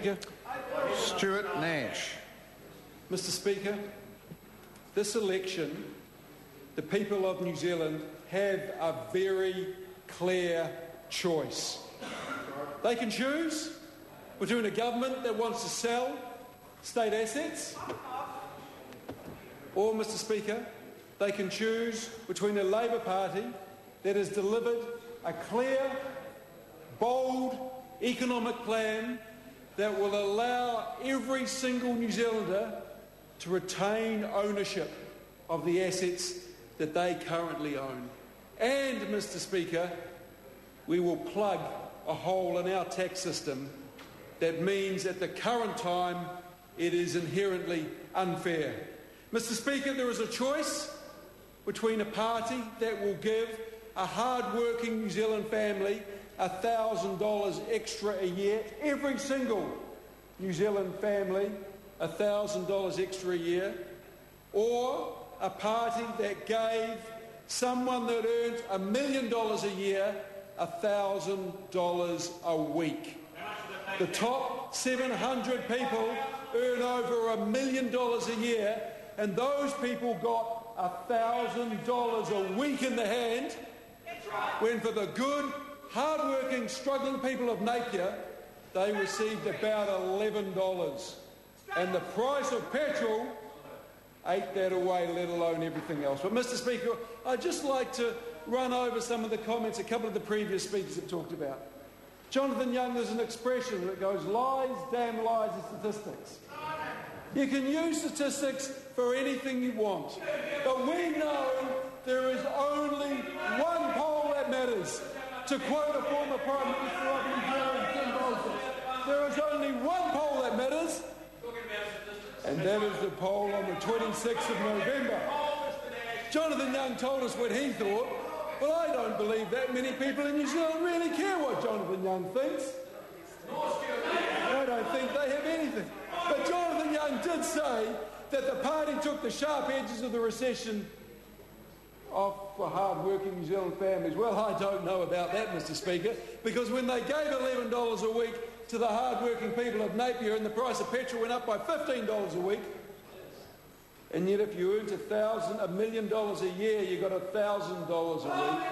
Speaker. Stuart Nash. Mr. Speaker, this election, the people of New Zealand have a very clear choice. They can choose between a government that wants to sell state assets, or, Mr. Speaker, they can choose between a Labour Party that has delivered a clear, bold economic plan that will allow every single New Zealander to retain ownership of the assets that they currently own. And, Mr. Speaker, we will plug a hole in our tax system that means at the current time it is inherently unfair. Mr. Speaker, there is a choice between a party that will give a hard-working New Zealand family $1,000 extra a year, every single New Zealand family $1,000 extra a year, or a party that gave someone that earns $1 million a year $1,000 a week. The top 700 people earn over $1 million a year, and those people got $1,000 a week in the hand, when for the good, hard-working, struggling people of Napier, they received about $11. And the price of petrol ate that away, let alone everything else. But, Mr. Speaker, I'd just like to run over some of the comments a couple of the previous speakers have talked about. Jonathan Young, there's an expression that goes, lies, damn lies, and statistics. You can use statistics for anything you want, but we know there is only one poll that matters. To quote a former Prime Minister of New Zealand, Ken Bolton, there is only one poll that matters, and that is the poll on the 26th of November. Jonathan Young told us what he thought, but I don't believe that many people in New Zealand really care what Jonathan Young thinks. I don't think they have anything. But Jonathan Young did say that the party took the sharp edges of the recession off for hard-working New Zealand families. Well, I don't know about that, Mr. Speaker, because when they gave $11 a week to the hard-working people of Napier and the price of petrol went up by $15 a week, and yet if you earned $1 million a year, you got $1,000 a week.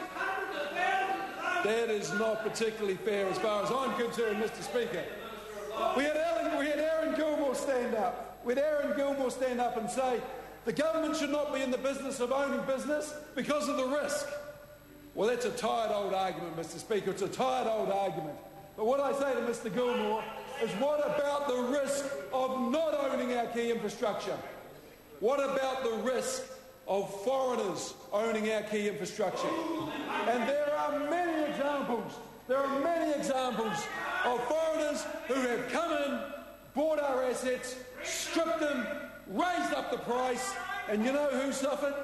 That is not particularly fair as far as I'm concerned, Mr. Speaker. We had Aaron Gilmore stand up. We had Aaron Gilmore stand up and say, the government should not be in the business of owning business because of the risk. Well, that's a tired old argument, Mr. Speaker. It's a tired old argument. But what I say to Mr. Gilmore is, what about the risk of not owning our key infrastructure? What about the risk of foreigners owning our key infrastructure? And there are many examples. There are many examples of foreigners who have come in, bought our assets, stripped them, raised up the price, and you know who suffered?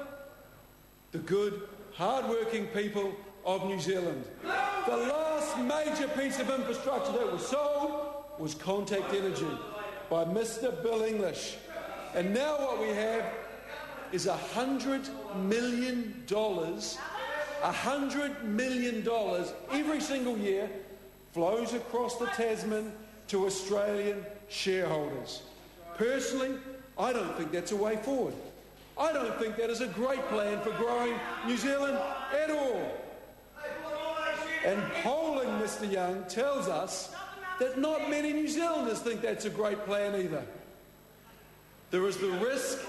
The good, hard-working people of New Zealand. The last major piece of infrastructure that was sold was Contact Energy by Mr. Bill English. And now what we have is $100 million, $100 million every single year flows across the Tasman to Australian shareholders. Personally, I don't think that's a way forward. I don't think that is a great plan for growing New Zealand at all. And polling, Mr. Young, tells us that not many New Zealanders think that's a great plan either. There is the risk,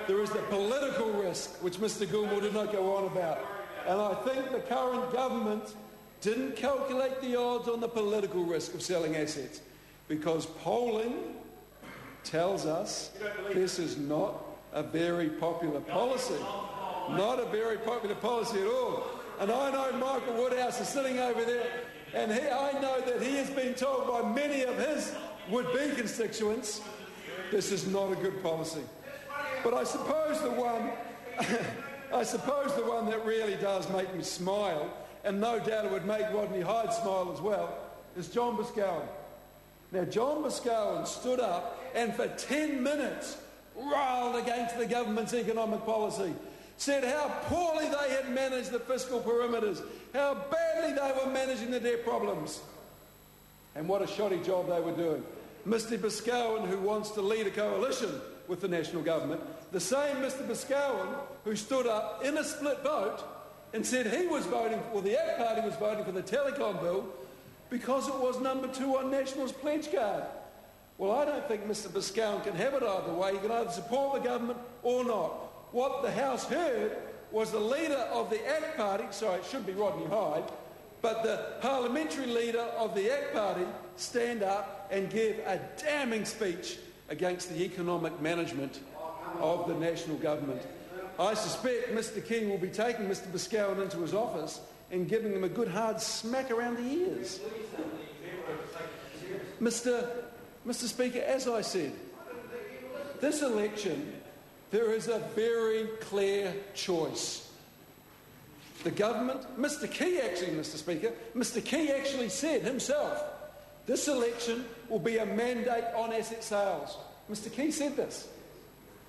there is the political risk, which Mr. Gilmore did not go on about. And I think the current government didn't calculate the odds on the political risk of selling assets, because polling tells us this is not a very popular policy. Not a very popular policy at all. And I know Michael Woodhouse is sitting over there, and I know that he has been told by many of his would-be constituents this is not a good policy. But I suppose the one that really does make me smile, and no doubt it would make Rodney Hyde smile as well, is John Boscawen. Now, John Boscawen stood up and for 10 minutes railed against the government's economic policy, said how poorly they had managed the fiscal perimeters, how badly they were managing the debt problems, and what a shoddy job they were doing. Mr Boscawen, who wants to lead a coalition with the national government, the same Mr Boscawen who stood up in a split vote and said he was voting, or the ACT Party was voting for the telecom bill because it was number 2 on National's pledge card. Well, I don't think Mr Boscawen can have it either way. He can either support the government or not. What the House heard was the leader of the ACT Party, sorry, it should be Rodney Hyde, but the parliamentary leader of the ACT Party stand up and give a damning speech against the economic management of the national government. I suspect Mr King will be taking Mr Boscawen into his office and giving him a good hard smack around the ears. Mr Speaker, as I said, this election, there is a very clear choice. The government, Mr Key actually said himself, this election will be a mandate on asset sales. Mr Key said this.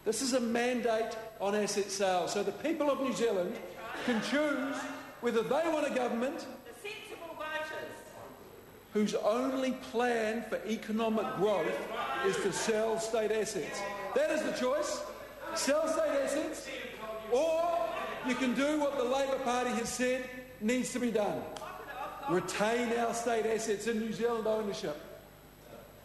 This is a mandate on asset sales. So the people of New Zealand can choose whether they want a government whose only plan for economic growth is to sell state assets. That is the choice. Sell state assets, or you can do what the Labour Party has said needs to be done. Retain our state assets in New Zealand ownership.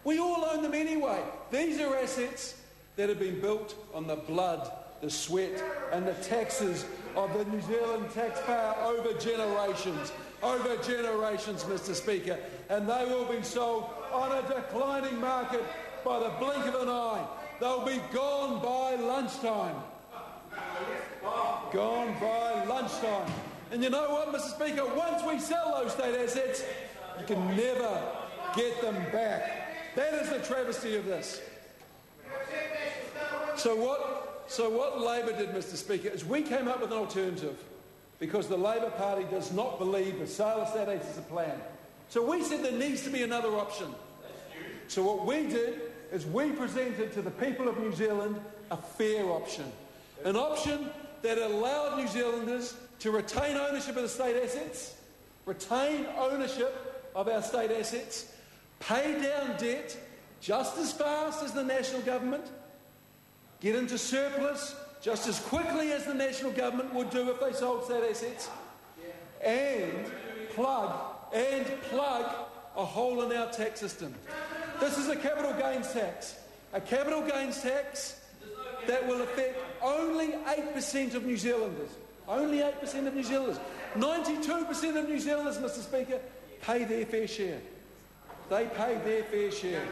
We all own them anyway. These are assets that have been built on the blood, the sweat and the taxes of the New Zealand taxpayer over generations, Mr Speaker, and they will be sold on a declining market by the blink of an eye. They'll be gone by lunchtime. Gone by lunchtime. And you know what, Mr Speaker, once we sell those state assets, you can never get them back. That is the travesty of this. So what Labor did, Mr Speaker, is we came up with an alternative because the Labor Party does not believe the sale of state assets is a plan. So we said there needs to be another option. So what we did is we presented to the people of New Zealand a fair option. An option that allowed New Zealanders to retain ownership of the state assets, retain ownership of our state assets, pay down debt just as fast as the national government, get into surplus just as quickly as the national government would do if they sold state assets, and plug a hole in our tax system. This is a capital gains tax that will affect only 8% of New Zealanders. Only 8% of New Zealanders. 92% of New Zealanders, Mr Speaker, pay their fair share. They pay their fair share.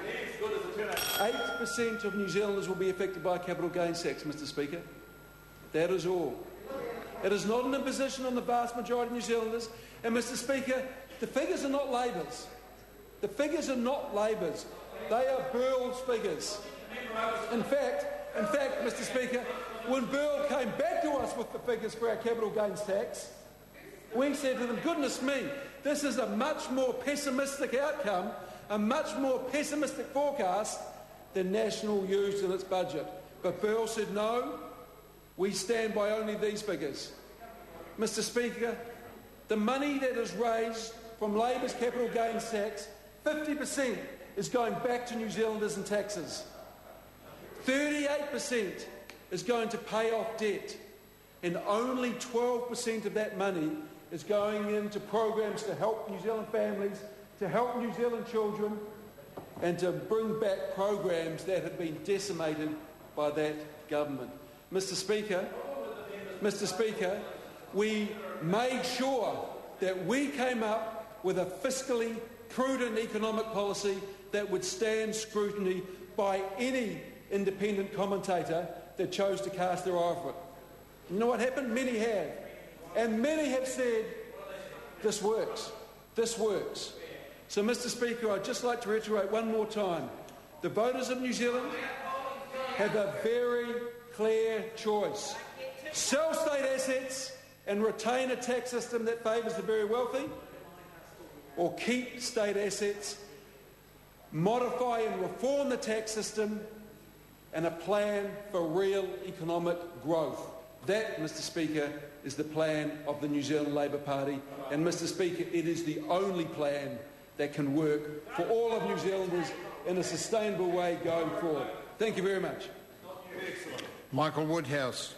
8% of New Zealanders will be affected by a capital gains tax, Mr Speaker. That is all. It is not an imposition on the vast majority of New Zealanders. And, Mr Speaker, the figures are not Labour's. The figures are not Labour's. They are Burl's figures. In fact, Mr Speaker, when Burl came back to us with the figures for our capital gains tax, we said to them, goodness me, this is a much more pessimistic outcome, a much more pessimistic forecast than National used in its budget. But Burl said, no, we stand by only these figures. Mr Speaker, the money that is raised from Labour's capital gains tax, 50% is going back to New Zealanders in taxes. 38% is going to pay off debt, and only 12% of that money is going into programs to help New Zealand families, to help New Zealand children, and to bring back programs that have been decimated by that government. Mr Speaker, we made sure that we came up with a fiscally prudent economic policy that would stand scrutiny by any independent commentator that chose to cast their eye off it. You know what happened? Many have. And many have said, this works. This works. So, Mr Speaker, I'd just like to reiterate one more time. The voters of New Zealand have a very clear choice. Sell state assets and retain a tax system that favours the very wealthy, or keep state assets, modify and reform the tax system, and a plan for real economic growth. That, Mr Speaker, is the plan of the New Zealand Labour Party. And, Mr Speaker, it is the only plan that can work for all of New Zealanders in a sustainable way going forward. Thank you very much. Michael Woodhouse.